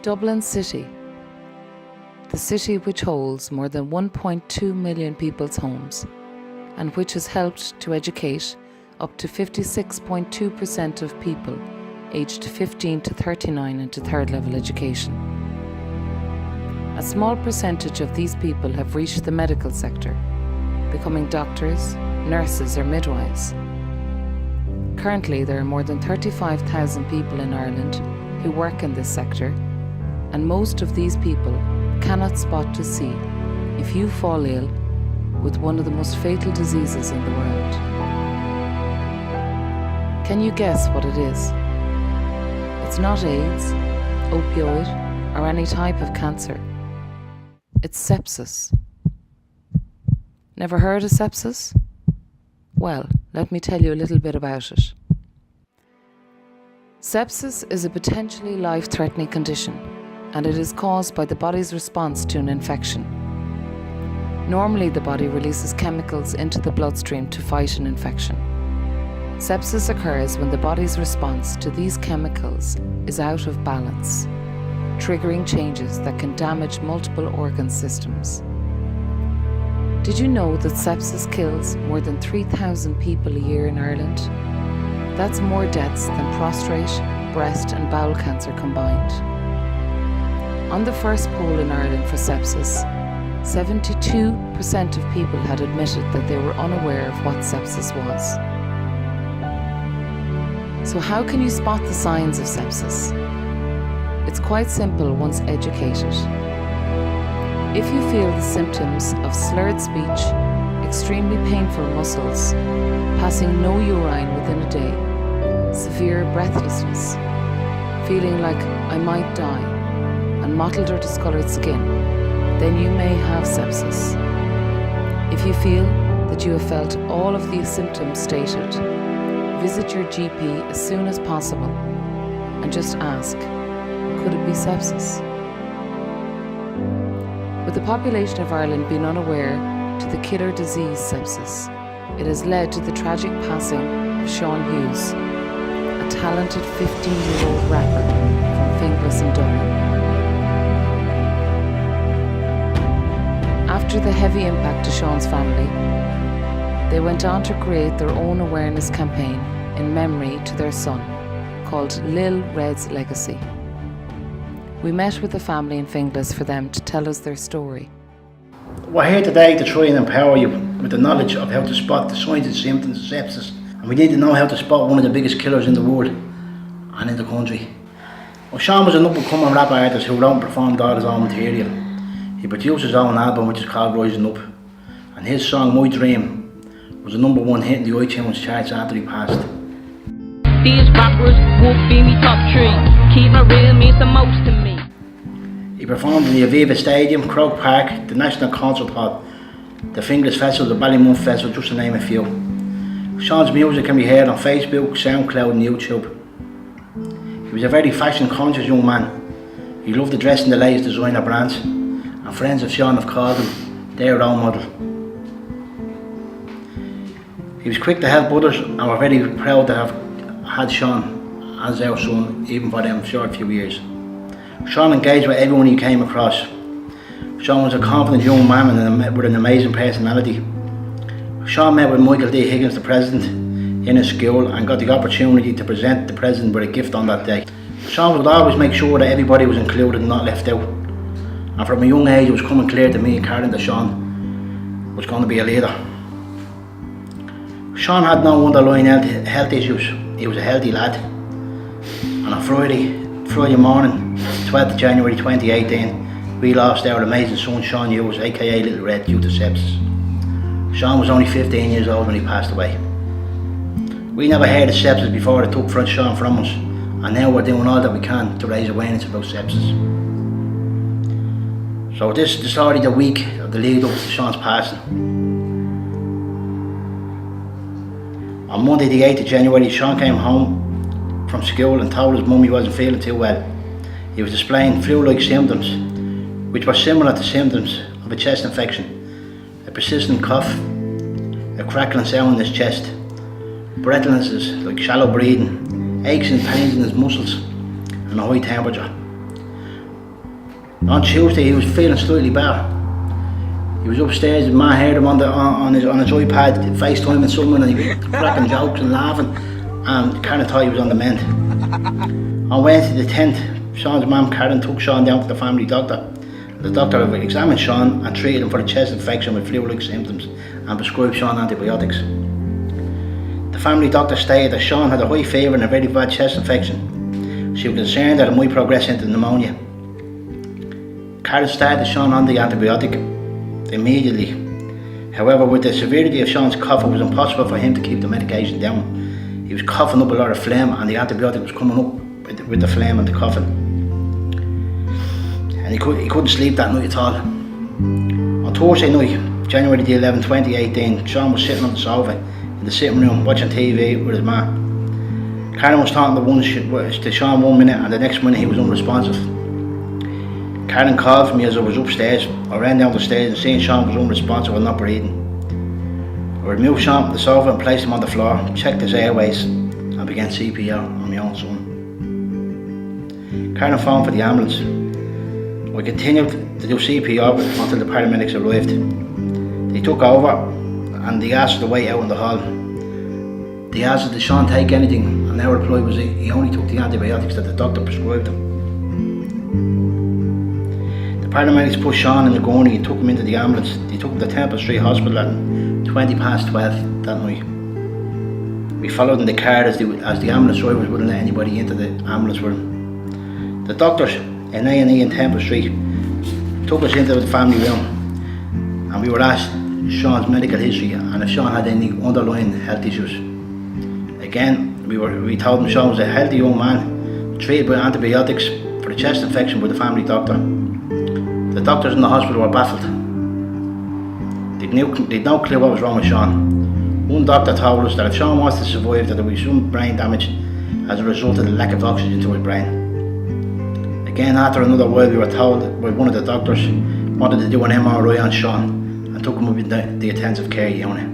Dublin City, the city which holds more than 1.2 million people's homes and which has helped to educate up to 56.2% of people aged 15 to 39 into third level education. A small percentage of these people have reached the medical sector, becoming doctors, nurses or midwives. Currently, there are more than 35,000 people in Ireland who work in this sector, and most of these people cannot spot to see if you fall ill with one of the most fatal diseases in the world. Can you guess what it is? It's not AIDS, opioid, or any type of cancer. It's sepsis. Never heard of sepsis? Well, let me tell you a little bit about it. Sepsis is a potentially life-threatening condition, and it is caused by the body's response to an infection. Normally, the body releases chemicals into the bloodstream to fight an infection. Sepsis occurs when the body's response to these chemicals is out of balance, triggering changes that can damage multiple organ systems. Did you know that sepsis kills more than 3,000 people a year in Ireland? That's more deaths than prostate, breast and bowel cancer combined. On the first poll in Ireland for sepsis, 72% of people had admitted that they were unaware of what sepsis was. So how can you spot the signs of sepsis? It's quite simple once educated. If you feel the symptoms of slurred speech, extremely painful muscles, passing no urine within a day, severe breathlessness, feeling like I might die, and mottled or discoloured skin, then you may have sepsis. If you feel that you have felt all of the symptoms stated, visit your GP as soon as possible and just ask, could it be sepsis? With the population of Ireland being unaware to the killer disease sepsis, it has led to the tragic passing of Sean Hughes, a talented 15-year-old rapper from Finglas in Dublin. After the heavy impact to Sean's family, they went on to create their own awareness campaign in memory to their son, called Lil Red's Legacy. We met with the family in Finglas for them to tell us their story. We're here today to try and empower you with the knowledge of how to spot the signs and symptoms of sepsis. And we need to know how to spot one of the biggest killers in the world and in the country. Well, Sean was an up-and-coming rap artist who wrote and performed all his own material. He produced his own album, which is called Rising Up. And his song, My Dream, was a #1 hit in the iTunes charts after he passed. These rappers will be me top tree. Keep my real means the most to me. He performed in the Aviva Stadium, Croke Park, the National Concert Hall, the Finglas Festival, the Ballymun Festival, just to name a few. Sean's music can be heard on Facebook, SoundCloud and YouTube. He was a very fashion conscious young man. He loved to dress in the latest designer brands, and friends of Sean have called him their role model. He was quick to help others, and we're very proud to have had Sean as our son, even for them short few years. Sean engaged with everyone he came across. Sean was a confident young man and with an amazing personality. Sean met with Michael D. Higgins, the president, in his school and got the opportunity to present the president with a gift on that day. Sean would always make sure that everybody was included and not left out. And from a young age it was coming clear to me and Karen that Sean was going to be a leader. Sean had no underlying health issues. He was a healthy lad. And on Friday morning, 12th of January 2018, we lost our amazing son Sean Hughes, aka Little Red, due to sepsis. Sean was only 15 years old when he passed away. We never heard of sepsis before it took Sean from us, and now we're doing all that we can to raise awareness about sepsis. So this is the story of the week of the lead up to Sean's passing. On Monday the 8th of January, Sean came home from school and told his mum he wasn't feeling too well. He was displaying flu-like symptoms, which were similar to symptoms of a chest infection. A persistent cough, a crackling sound in his chest, breathlessness like shallow breathing, aches and pains in his muscles, and a high temperature. On Tuesday he was feeling slightly better. He was upstairs and Ma heard him on his iPad FaceTiming someone, and he was cracking jokes and laughing, and Karen thought he was on the mend. On Wednesday the 10th, Sean's mum Karen took Sean down to the family doctor. The doctor examined Sean and treated him for a chest infection with flu-like symptoms and prescribed Sean antibiotics. The family doctor stated that Sean had a high fever and a very bad chest infection. She was concerned that it might progress into pneumonia. Karen started Sean on the antibiotic immediately. However, with the severity of Sean's cough, it was impossible for him to keep the medication down. He was coughing up a lot of phlegm, and the antibiotic was coming up with the phlegm and the coughing. And he couldn't sleep that night at all. On Thursday night, January the 11th, 2018, Sean was sitting on the sofa in the sitting room watching TV with his ma. Karen was talking to Sean 1 minute, and the next minute he was unresponsive. Karen called for me as I was upstairs. I ran down the stairs and seeing Sean was unresponsive and not breathing. I removed Sean from the sofa and placed him on the floor, checked his airways and began CPR on my own son. Karen phoned for the ambulance. I continued to do CPR until the paramedics arrived. They took over and they asked to wait out in the hall. They asked, did Sean take anything? And our reply was he only took the antibiotics that the doctor prescribed him. The paramedics pushed Sean in the gurney and took him into the ambulance. They took him to Temple Street Hospital at 12:20 that night. We followed in the car as the ambulance drivers wouldn't let anybody into the ambulance with him. The doctors in A&E in Temple Street took us into the family room and we were asked Sean's medical history and if Sean had any underlying health issues. Again, we told him Sean was a healthy young man treated with antibiotics for a chest infection by the family doctor. The doctors in the hospital were baffled. They'd no clue what was wrong with Sean. One doctor told us that if Sean wants to survive, that there would be some brain damage as a result of the lack of oxygen to his brain. Again, after another while, we were told by one of the doctors wanted to do an MRI on Sean and took him up in the intensive care unit.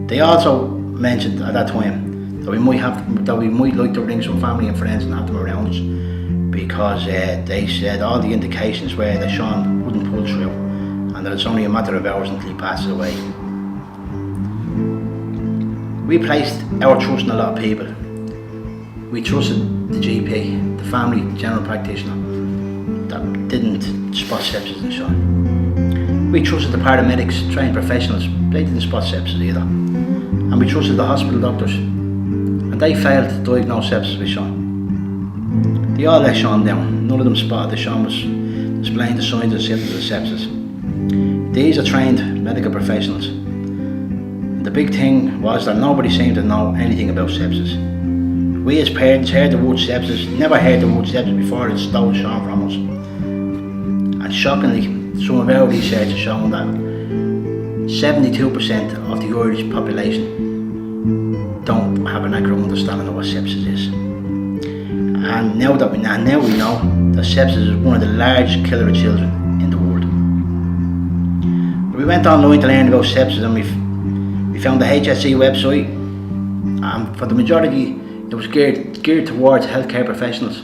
They also mentioned at that time that we might like to bring some family and friends and have them around us because they said all the indications were that Sean wouldn't pull through and that it's only a matter of hours until he passes away. We placed our trust in a lot of people. We trusted the GP, the family general practitioner, that didn't spot sepsis in Sean. We trusted the paramedics, trained professionals, they didn't spot sepsis either. And we trusted the hospital doctors, and they failed to diagnose sepsis with Sean. They all let Sean down. None of them spotted that Sean was displaying the signs and symptoms of sepsis. These are trained medical professionals. The big thing was that nobody seemed to know anything about sepsis. We as parents heard the word sepsis, never heard the word sepsis before it stole Sean from us. And shockingly, some of our research has shown that 72% of the Irish population don't have an accurate understanding of what sepsis is. And now we know that sepsis is one of the largest killers of children in the world. We went online to learn about sepsis and we found the HSE website, and for the majority it was geared towards healthcare professionals.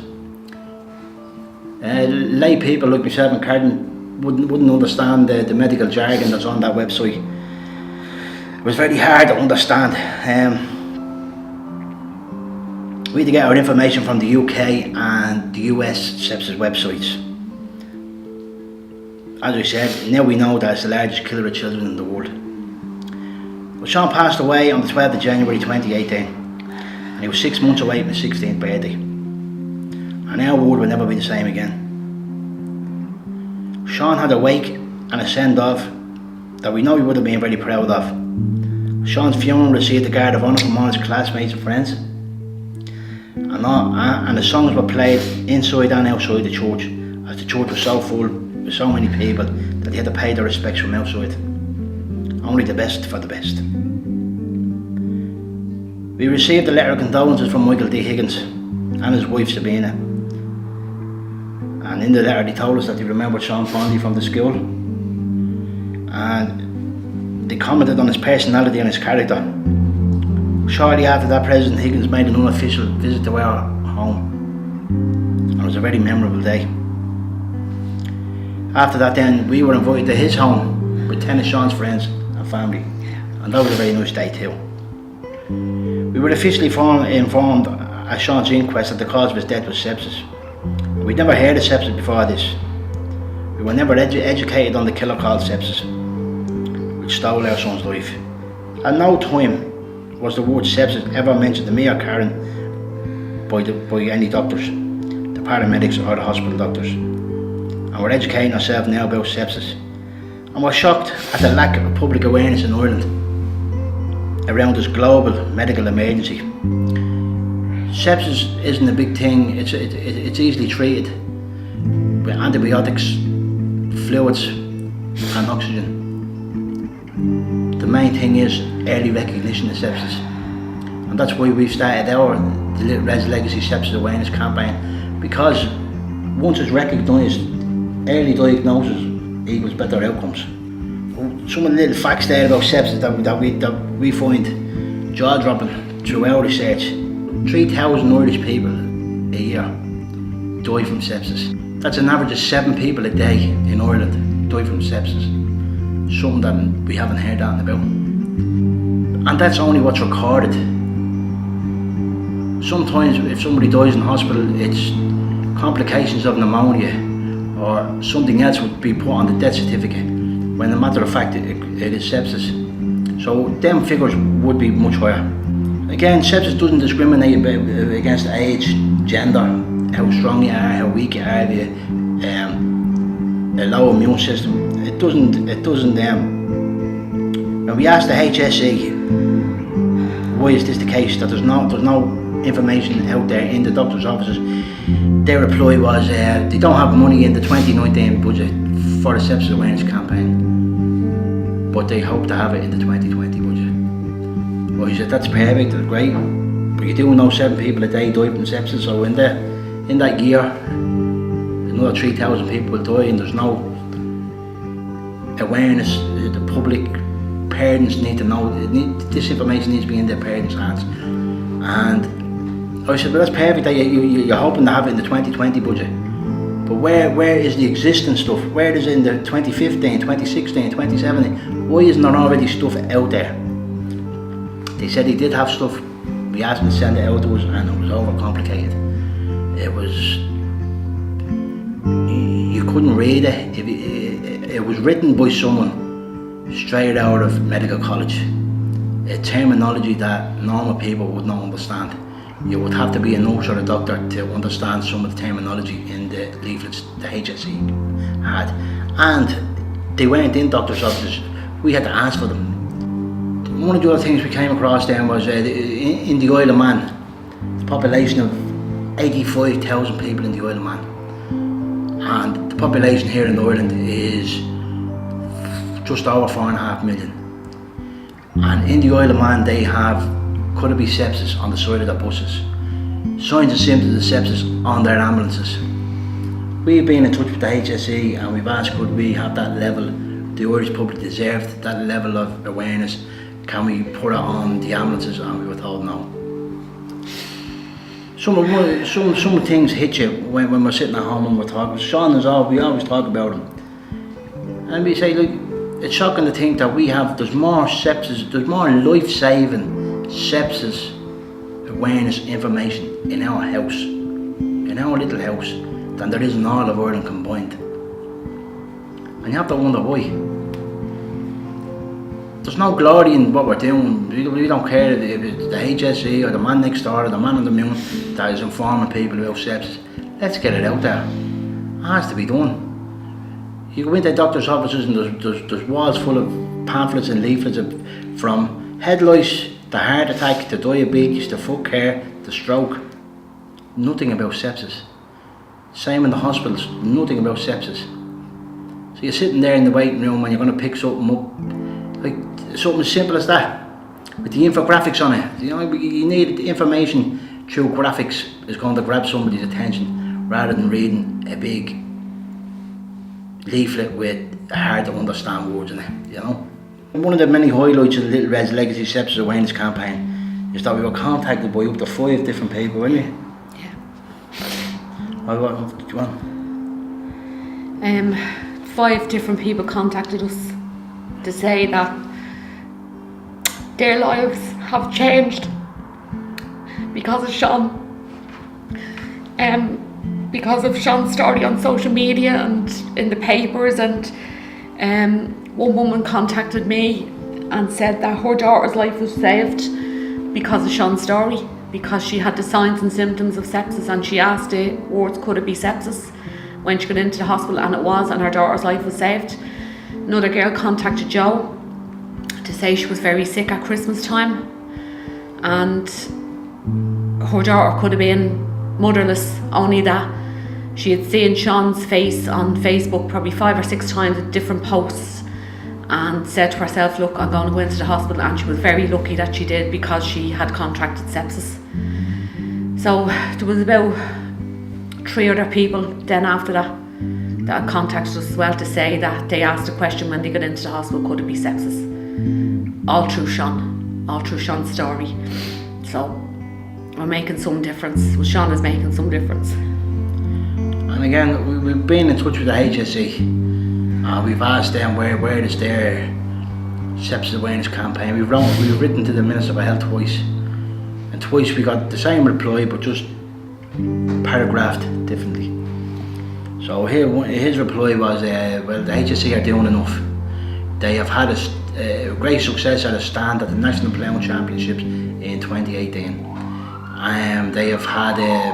Lay people like myself and Karen wouldn't understand the medical jargon that's on that website. It was very hard to understand. We had to get our information from the UK and the US sepsis websites. As I said, now we know that it's the largest killer of children in the world. Well, Sean passed away on the 12th of January 2018, and he was 6 months away from his 16th birthday. And our world will never be the same again. Sean had a wake and a send-off that we know he would have been very proud of. Sean's funeral received the guard of honour from all his classmates and friends. And the songs were played inside and outside the church, as the church was so full with so many people that they had to pay their respects from outside. Only the best for the best. We received a letter of condolences from Michael D. Higgins and his wife Sabina. And in the letter they told us that they remembered Sean fondly from the school. And they commented on his personality and his character. Shortly after that, President Higgins made an unofficial visit to our home. And it was a very memorable day. After that then, we were invited to his home with 10 of Sean's friends and family. And that was a very nice day too. We were officially informed at Sean's inquest that the cause of his death was sepsis. We'd never heard of sepsis before this. We were never educated on the killer called sepsis, which stole our son's life. At no time was the word sepsis ever mentioned to me or Karen by any doctors, the paramedics or the hospital doctors. And we're educating ourselves now about sepsis. And we're shocked at the lack of public awareness in Ireland around this global medical emergency. Sepsis isn't a big thing, it's easily treated with antibiotics, fluids and oxygen. The main thing is early recognition of sepsis. And that's why we've started the Little Red's Legacy Sepsis Awareness campaign, because once it's recognised, early diagnosis equals better outcomes. Some of the little facts there about sepsis that we find jaw-dropping through our research. 3,000 Irish people a year die from sepsis. That's an average of 7 people a day in Ireland die from sepsis. Something that we haven't heard that about. And that's only what's recorded. Sometimes if somebody dies in hospital, it's complications of pneumonia or something else would be put on the death certificate, when in matter of fact it is sepsis. So them figures would be much higher. Again, sepsis doesn't discriminate against age, gender, how strong you are, how weak you are, a low immune system. It doesn't. When we asked the HSE why is this the case, that there's no information out there in the doctor's offices, their reply was they don't have money in the 2019 budget for a sepsis awareness campaign, but they hope to have it in the 2020 budget. Well, he said that's perfect, that's great, but you do know 7 people a day die from sepsis, so in that year another 3,000 people will die, and there's no awareness. The public, parents need to know, this information needs to be in their parents' hands. And I said, well, that's perfect that you're hoping to have it in the 2020 budget, but where is the existing stuff? Where is it in the 2015, 2016, 2017? Why isn't there already stuff out there? They said they did have stuff. We asked them to send it out to us, and it was overcomplicated. It was, you couldn't read it. It was written by someone straight out of medical college. A terminology that normal people would not understand. You would have to be a nurse or a doctor to understand some of the terminology in the leaflets the HSE had. And they weren't in doctors' offices. We had to ask for them. One of the other things we came across then was in the Isle of Man, the population of 85,000 people in the Isle of Man. And the population here in Ireland is just over 4.5 million. And in the Isle of Man they have could it be sepsis on the side of their buses, signs and symptoms of sepsis on their ambulances. We've been in touch with the HSE and we've asked, could we have that level, the Irish public deserved that level of awareness, can we put it on the ambulances, and we were told no. Some things hit you when we're sitting at home and we're talking. Sean is we always talk about him. And we say, look, it's shocking to think that there's more sepsis, there's more life-saving sepsis awareness information in our house, in our little house, than there is in all of Ireland combined. And you have to wonder why. There's no glory in what we're doing. We don't care if it's the HSE or the man next door or the man on the moon that is informing people about sepsis. Let's get it out there. It has to be done. You go into doctors' offices and there's walls full of pamphlets and leaflets from head lice to heart attack to diabetes to foot care to stroke. Nothing about sepsis. Same in the hospitals, nothing about sepsis. So you're sitting there in the waiting room and you're going to pick something up, like something as simple as that, with the infographics on it. You know, you need information through graphics is going to grab somebody's attention rather than reading a big leaflet with hard to understand words in it, you know. One of the many highlights of the Little Red's Legacy Sepsis Awareness campaign is that we were contacted by up to 5 different people, weren't we? Yeah. What do you want? 5 different people contacted us to say that their lives have changed because of Sean. Because of Sean's story on social media and in the papers, and one woman contacted me and said that her daughter's life was saved because of Sean's story, because she had the signs and symptoms of sepsis, and she asked the wards could it be sepsis when she got into the hospital, and it was, and her daughter's life was saved. Another girl contacted Joe to say she was very sick at Christmas time and her daughter could have been motherless, only that she had seen Sean's face on Facebook probably 5 or 6 times with different posts, and said to herself, look, I'm going to go into the hospital, and she was very lucky that she did because she had contracted sepsis. So there was about 3 other people then after that contacted us as well to say that they asked a question when they got into the hospital, could it be sepsis? All through Sean's story. So we're making some difference. Well, Sean is making some difference. And again, we've been in touch with the HSE. We've asked them where is their sepsis awareness campaign. We've written to the Minister for Health twice, and twice we got the same reply, but just paragraphed differently. So here, his reply was, well, the HSE are doing enough. They have had a great success at a stand at the National Ploughing Championships in 2018. They have had a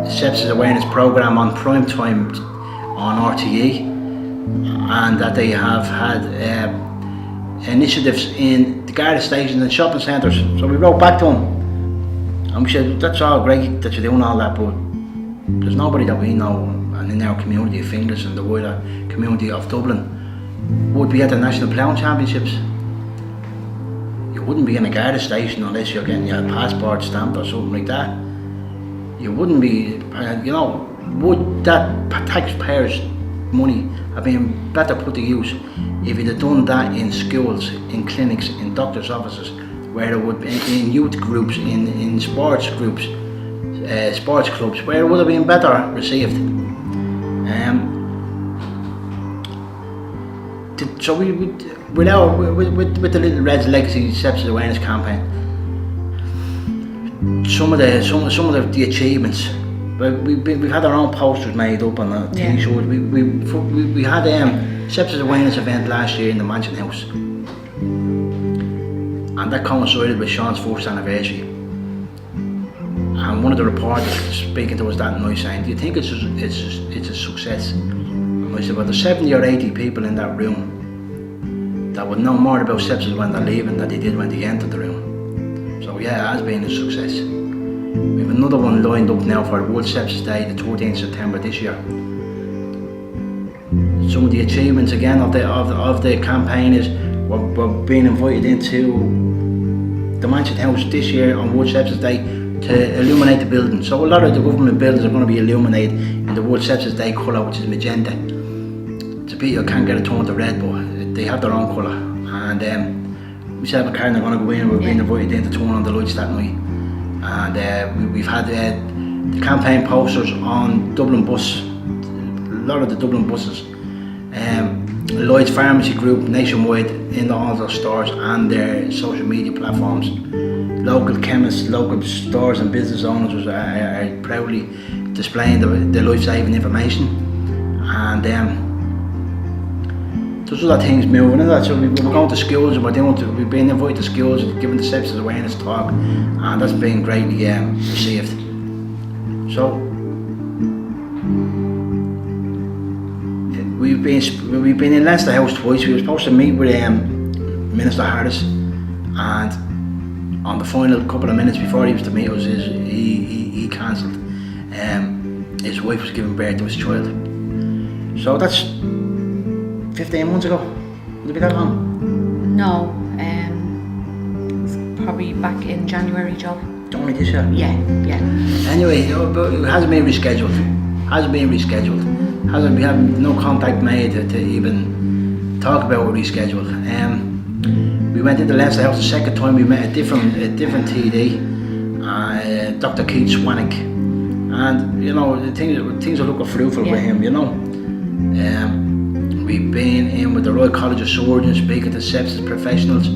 sepsis awareness programme on prime time on RTE, and that they have had initiatives in the Garda stations and shopping centres. So we wrote back to them and we said, that's all great that you're doing all that, but there's nobody that we know, and in our community of Finglas and the wider community of Dublin, would be at the National Ploughing Championships. You wouldn't be in a Garda station unless you're getting your passport stamped or something like that. You wouldn't be, would that taxpayers' money have been better put to use if you'd have done that in schools, in clinics, in doctors' offices, where it would be in youth groups, in sports groups, sports clubs, where it would have been better received. So we're now with the Little Red's Legacy Sepsis Awareness campaign. Some of the achievements. But we've had our own posters made up on the T-shirts. We had a sepsis awareness event last year in the Mansion House, and that coincided with Sean's 1st anniversary. And one of the reporters speaking to us that night saying, "Do you think it's a success?" And I said, "Well, there's 70 or 80 people in that room that would know more about sepsis when they're leaving than they did when they entered the room." So yeah, it has been a success. We have another one lined up now for World Sepsis Day, the 14th September this year. Some of the achievements again of the campaign is we're being invited into the Mansion House this year on World Sepsis Day to illuminate the building. So a lot of the government buildings are going to be illuminated in the World Sepsis Day colour, which is magenta. It's a bit you can't get it turned to red, but they have their own colour. And myself and Karen are going to go in, and we're being invited in to turn on the lights that night. And we've had the campaign posters on Dublin bus, a lot of the Dublin buses, Lloyd's Pharmacy Group nationwide in all their stores and their social media platforms. Local chemists, local stores and business owners are proudly displaying the life-saving information. And there's other things moving in that. So we're going to schools and we've been invited to schools and given the sepsis awareness talk, and that's been greatly received. So we've been in Leinster House twice. We were supposed to meet with Minister Harris, and on the final couple of minutes before he was to meet us, he cancelled. His wife was giving birth to his child. So that's 15 months ago. Would it be that long? No, it was probably back in January, Joe. Only this year? Yeah. Anyway, it hasn't been rescheduled. We have no contact made to even talk about a reschedule. We went into Leinster House the second time. We met a different TD, Dr. Keith Swanick, and things are looking fruitful with him. We've been in with the Royal College of Surgeons, speaking to sepsis professionals.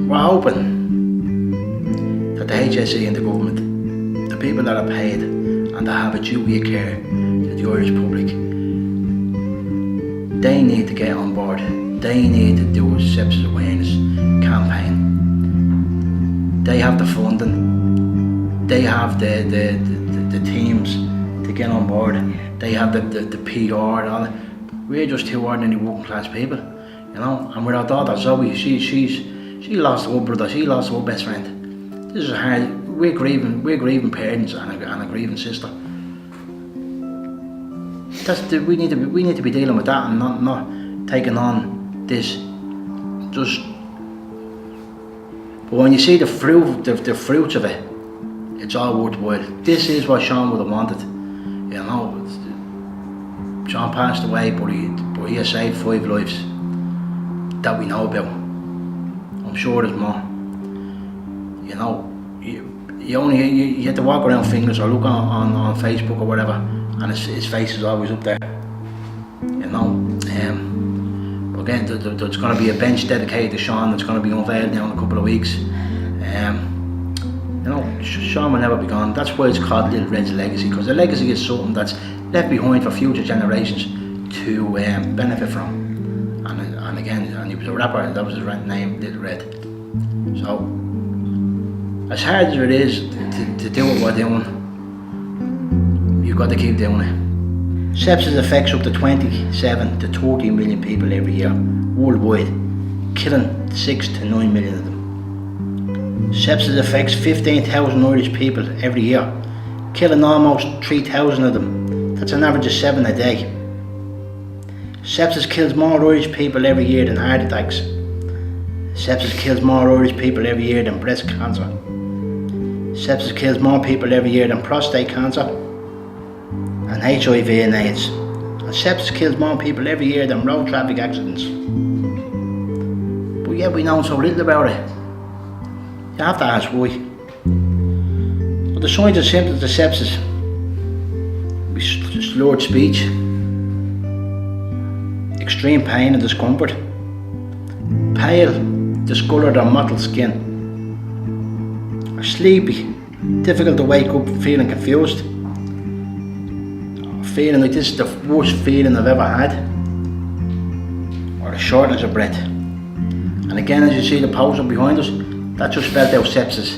We're hoping that the HSE and the government, the people that are paid and that have a duty of care to the Irish public, they need to get on board. They need to do a sepsis awareness campaign. They have the funding, they have the teams to get on board, they have the PR and all that. We're just two ordinary working class people, you know, and with our daughter Zoe, she lost her brother, she lost her best friend. This is hard. We're grieving parents and a grieving sister. We need to be dealing with that and not taking on this. Just, but when you see the fruits of it, it's all worthwhile. This is what Sean would have wanted. You know, Sean passed away, but he has saved 5 lives that we know about. I'm sure there's more. You know, you have to walk around Fingers or look on Facebook or whatever, and his face is always up there. You know, again, there's going to be a bench dedicated to Sean that's going to be unveiled now in a couple of weeks. You know, Sean will never be gone. That's why it's called Little Red's legacy, because a legacy is something that's left behind for future generations to benefit from. And again, and he was a rapper, and that was his name, Little Red. So, as hard as it is to do what we're doing, you've got to keep doing it. Sepsis affects up to 27 to 30 million people every year, worldwide, killing 6 to 9 million of them. Sepsis affects 15,000 Irish people every year, killing almost 3,000 of them. That's an average of 7 a day. Sepsis kills more Irish people every year than heart attacks. Sepsis kills more Irish people every year than breast cancer. Sepsis kills more people every year than prostate cancer and HIV and AIDS. And sepsis kills more people every year than road traffic accidents. But yet we know so little about it. You have to ask why. But the signs and symptoms of sepsis: slurred speech, extreme pain and discomfort, pale, discoloured or mottled skin, or sleepy, difficult to wake up, feeling confused, feeling like this is the worst feeling I've ever had, or a shortness of breath. And again, as you see the poster behind us, that just spelled out sepsis.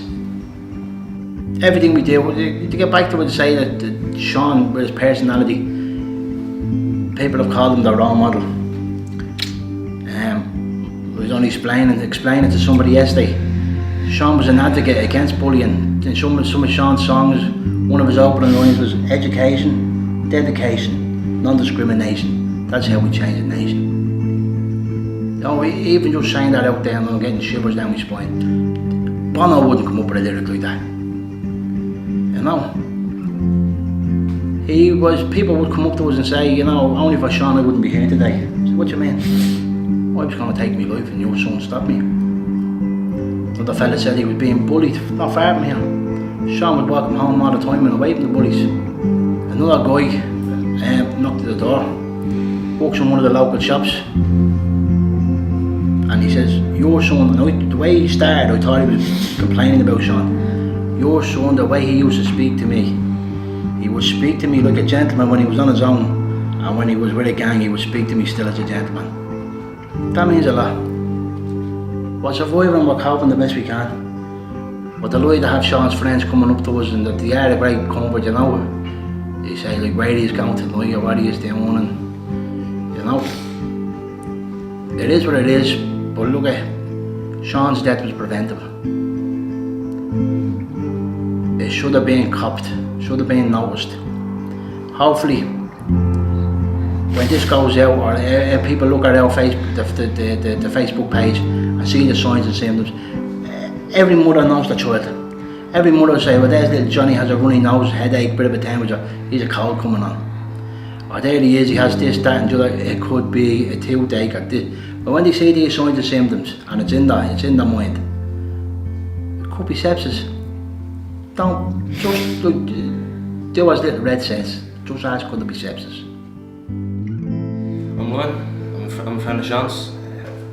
Everything we do, to get back to what you say, that Sean, with his personality, people have called him their role model. I was only explaining to somebody yesterday, Sean was an advocate against bullying. In some of Sean's songs, one of his opening lines was education, dedication, non-discrimination. That's how we change a nation. You know, even just saying that out there, and I'm getting shivers down my spine. Bono wouldn't come up with a lyric like that. You know, people would come up to us and say, you know, only for Sean I wouldn't be here today. So what do you mean? I was going to take my life and your son stopped me. Another fella said he was being bullied, not far from here. Sean would walk him home all the time and away from the bullies. Another guy knocked at the door, walks in one of the local shops, and he says, your son, the way he started, I thought he was complaining about Sean. Your son, the way he used to speak to me, he would speak to me like a gentleman when he was on his own, and when he was with a gang, he would speak to me still as a gentleman. That means a lot. We're surviving, we're coping the best we can. But the lie to have Sean's friends coming up to us and that they are a great comfort, you know. They say like where he's going tonight or what he is doing, and you know. It is what it is, but look at Sean's death was preventable. It should have been copped, should have been noticed. Hopefully, when this goes out, or people look at our Facebook, the Facebook page and see the signs and symptoms, every mother knows the child. Every mother will say, well, there's little Johnny, has a runny nose, headache, bit of a temperature, he's a cold coming on. Or there he is, he has this, that and the other, it could be a toothache or this. But when they see these signs and symptoms, and it's in their mind, it could be sepsis. Don't, just do as Little Red says, just ask, could it be sepsis? I'm Ryan. I'm a friend of Sean's.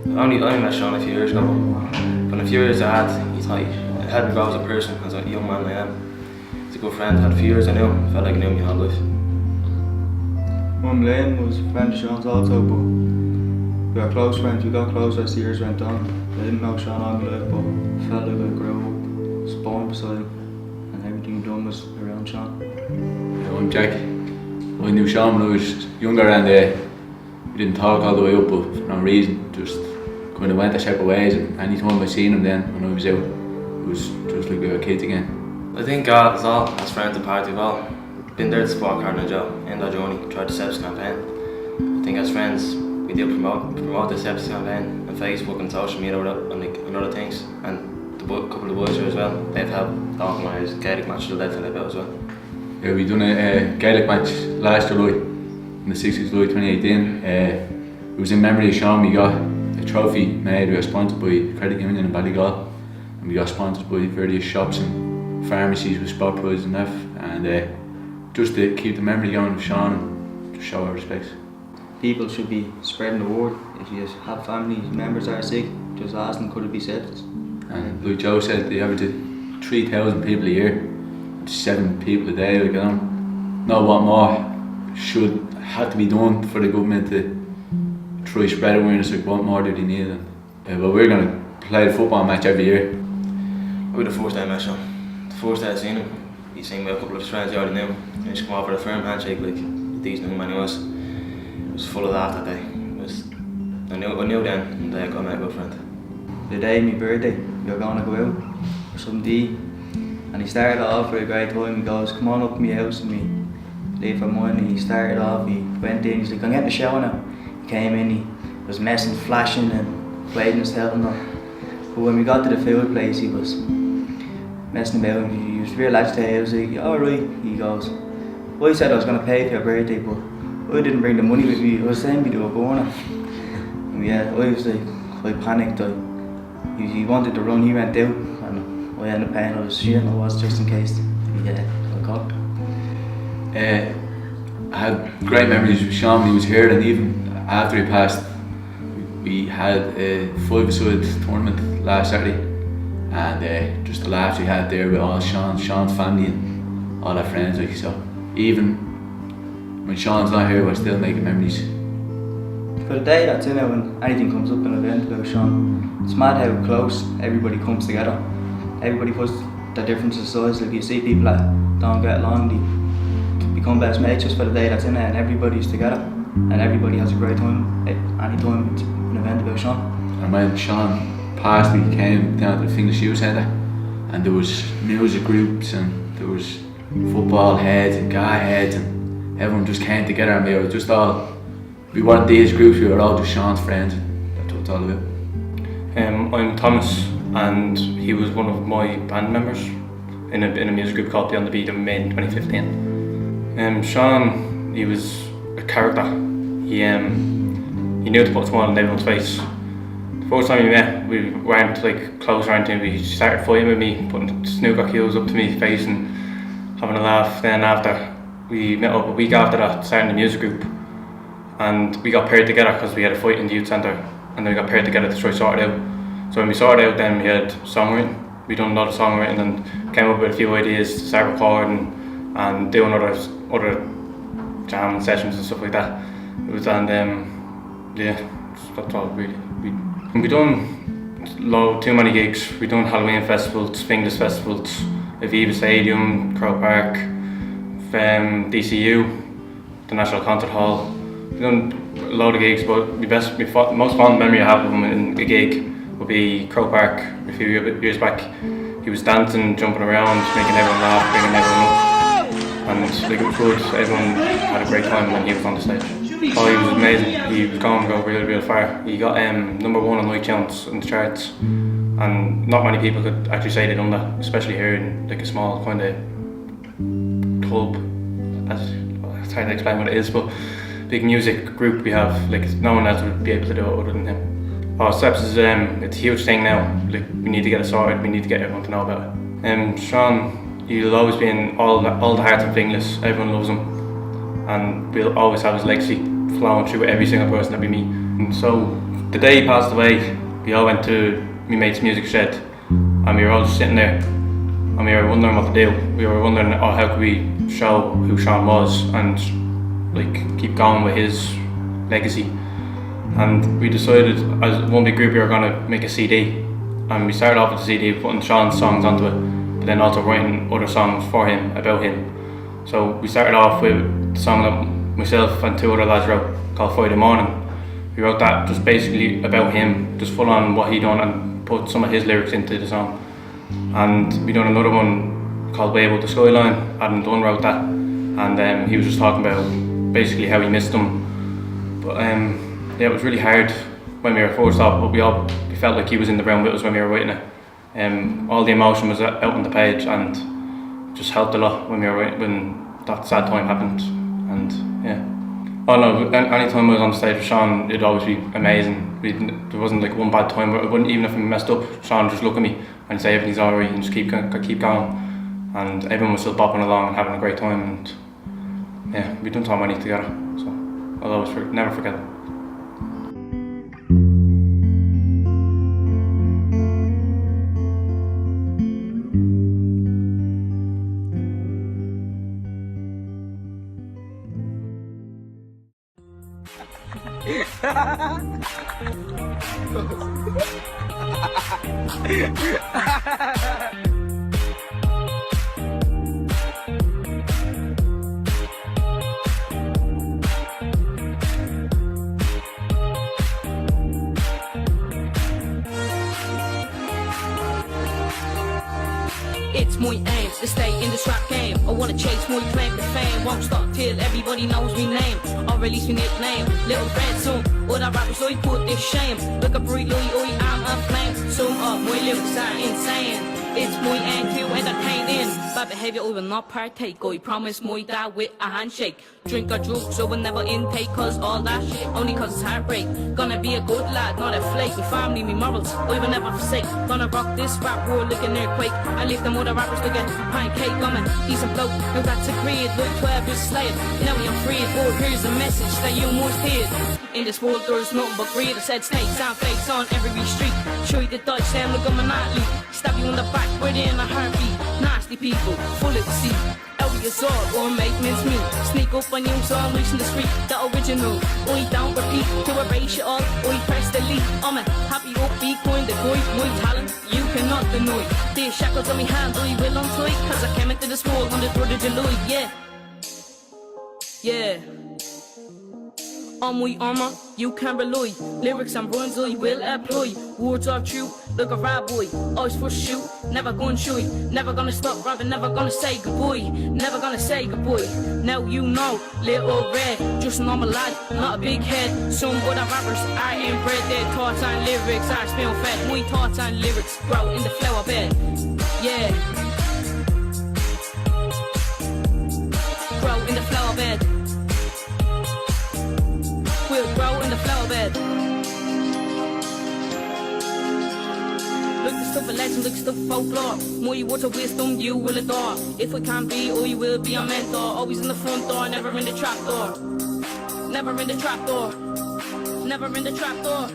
I only met Sean a few years ago. But in a few years I had me grow as a person, as a young man I am. He's a good friend. Had a few years I knew him. Felt like I knew him my whole life. Mum Lynn was a friend of Sean's also, but we were close friends. We got closer as the years went on. I didn't know Sean all my life, but I felt like I grew up, was born beside him, and everything we done was around Sean. Yeah, I'm Jack. I knew Sean when I was younger, and we didn't talk all the way up, but for no reason, just kind of went our separate ways. And any time I seen him then, when I was out, it was just like we were kids again. I think God is all, as friends and party of all. Been there to support Cardinal Joe in that journey, tried the Sepsis campaign. I think as friends, we do promote the Sepsis campaign on Facebook and social media and other things. And a couple of boys here as well, they've helped organise Gaelic matches that they've helped out as well. Yeah, we done a Gaelic match last July, on the 6th of July 2018. It was in memory of Sean. We got a trophy made. We got sponsored by Credit Union in Ballygal, and we got sponsored by various shops and pharmacies with spot prizes and that. And just to keep the memory going of Sean and to show our respects. People should be spreading the word. If you have family members that are sick, just ask them, could it be sepsis? And like Joe said, they average 3,000 people a year, 7 people a day. Like, I don't know what more should have to be done for the government to try spread awareness. Like, what more do they need? And, but we're going to play the football match every year. We were the first day I met Sean. The first day I seen him, he seen me a couple of his friends, you already knew. And he just come over with a firm handshake, like a decent young man he was. It was full of laugh that day. I knew then that I got my good friend. The day of my birthday, we were going to go out for some tea, and he started off for a great time. He goes, come on up to my house and we leave for mine. And he started off, he went in, he's like, I'm getting the shower now. He came in, he was messing, flashing and playing himself and all. But when we got to the food place, he was messing about. He was real agitated. I was like, alright. He goes, well, I said I was going to pay for your birthday, but I didn't bring the money with me. I was saying we do a corner. And yeah, I was like, I panicked. He wanted to run, he went out, and I ended up paying all his shit, and I was just in case he got caught. I had great memories with Sean when he was here, and even after he passed, we had a 5-a-side tournament last Saturday, and just the laughs we had there with all Sean's family and all our friends. Like, so even when Sean's not here, we're still making memories. For the day that's in it, when anything comes up in an event about Sean, it's mad how close everybody comes together. Everybody puts their differences aside. Like, you see people that don't get along, they become best mates just for the day that's in it, and everybody's together and everybody has a great time any time it's an event about Sean. And when Sean passed, we came down to the Finglas Youth Centre, and there was music groups and there was football heads and guy heads, and everyone just came together, and we weren't these groups, we were all just Sean's friends, and that's what it's all about. I'm Thomas, and he was one of my band members in a music group called Beyond the Beat in May 2015. Sean, he was a character. He knew to put a smile on everyone's face. The first time we met, we weren't like close around him. He started fighting with me, putting snooker cues up to my face and having a laugh. Then after, we met up a week after that, starting the music group, and we got paired together because we had a fight in the youth centre, and then we got paired together to try to sort it out. So when we sorted out, then we had songwriting. We done a lot of songwriting and came up with a few ideas to start recording and doing other jam sessions and stuff like that. It was, and yeah, that's all really. We done too many gigs. We done Halloween festivals, Finglas festivals, Aviva Stadium, Crow Park, DCU, the National Concert Hall. We done a load of gigs, but my most fond memory I have of him in a gig would be Crow Park a few years back. He was dancing, jumping around, making everyone laugh, bringing everyone up, and like, it was good. Everyone had a great time when he was on the stage. Oh, he was amazing. He was going to go real far. He got #1 on iTunes in the charts, and not many people could actually say they done that, especially here in like a small kind of club. It's hard to explain what it is, but big music group we have. Like, no one else would be able to do it other than him. Oh, Sepsis, it's a huge thing now. Like, we need to get it sorted. We need to get everyone to know about it. Sean, he'll always be in all the hearts of Finglas. Everyone loves him. and we'll always have his legacy flowing through every single person that we meet. And so the day he passed away, we all went to my mate's music shed, and we were all just sitting there, and we were wondering what to do. We were wondering, oh, how could we show who Sean was and like keep going with his legacy. And we decided as one big group we were going to make a CD, and we started off with the CD putting Sean's songs onto it, but then also writing other songs for him, about him. So we started off with the song that myself and two other lads wrote called Friday Morning. We wrote that just basically about him, just full on what he done, and put some of his lyrics into the song. And we done another one called Way Above the Skyline. Adam Dunn wrote that, and he was just talking about basically how he missed them. But yeah, it was really hard when we were first off, but we felt like he was in the room with us when we were writing it. All the emotion was out on the page, and just helped a lot when when that sad time happened. And yeah, oh no, any time I was on stage with Sean, it'd always be amazing. There wasn't like one bad time, but it wouldn't, even if we messed up, Sean would just look at me and say everything's alright and just keep going. And everyone was still bopping along and having a great time. And yeah, we've done so many together, so I'll always never forget it. It's my aim to stay in this rap game. I wanna chase my claim to fame. Won't stop till everybody knows me name, or release me nickname. Little red soon, all that rappers I put this shame. Look a breed, Louis, I'm a flame. Some of my lyrics are insane. It's my aim to entertaining. Bad behavior, I will not partake. I promise my dad with a handshake. Drink or drugs, I will never intake. Cause all that shit, only cause it's heartbreak. Gonna be a good lad, not a flake. My family, me morals, I will never forsake. Gonna rock this rap world like an earthquake. I leave them other rappers to get pancake. I'm a decent bloke, no that's agreed. Look 12 is slayed, now I'm free. But here's a message that you must hear. In this world there's nothing but greed. I said snakes and fakes on every street. Show you the Dutch, Sam, look I'm an athlete. Stab you in the back within a heartbeat. Nasty people, full of deceit. Out of your sword or make mince meat. Sneak up on you so I'm reaching the street. The original, I don't repeat. To erase it all, I press delete. I'm a happy upbeat coin, the boy, my talent, you cannot deny. These shackles on me hands, I will untie. Cause I came into this world on the 3rd of July, yeah. Yeah. On my armor, you can rely. Lyrics and rhymes I will employ. Words are true, like a rap boy. Always for shoot, never gonna shy. Never gonna stop rapping, never gonna say goodbye. Never gonna say goodbye. Now you know, little red, just a normal lad, not a big head. Some other rappers are inbred. Their thoughts and lyrics are spoon fed. My thoughts and lyrics grow in the flower bed. Yeah. Grow in the flower bed. Will grow in the flower bed. Look the stuff of legend, look the stuff of folklore. My words of wisdom you will adore. If I can't be, I will be a mentor. Always in the front door, never in the trap door. Never in the trap door. Never in the trap door.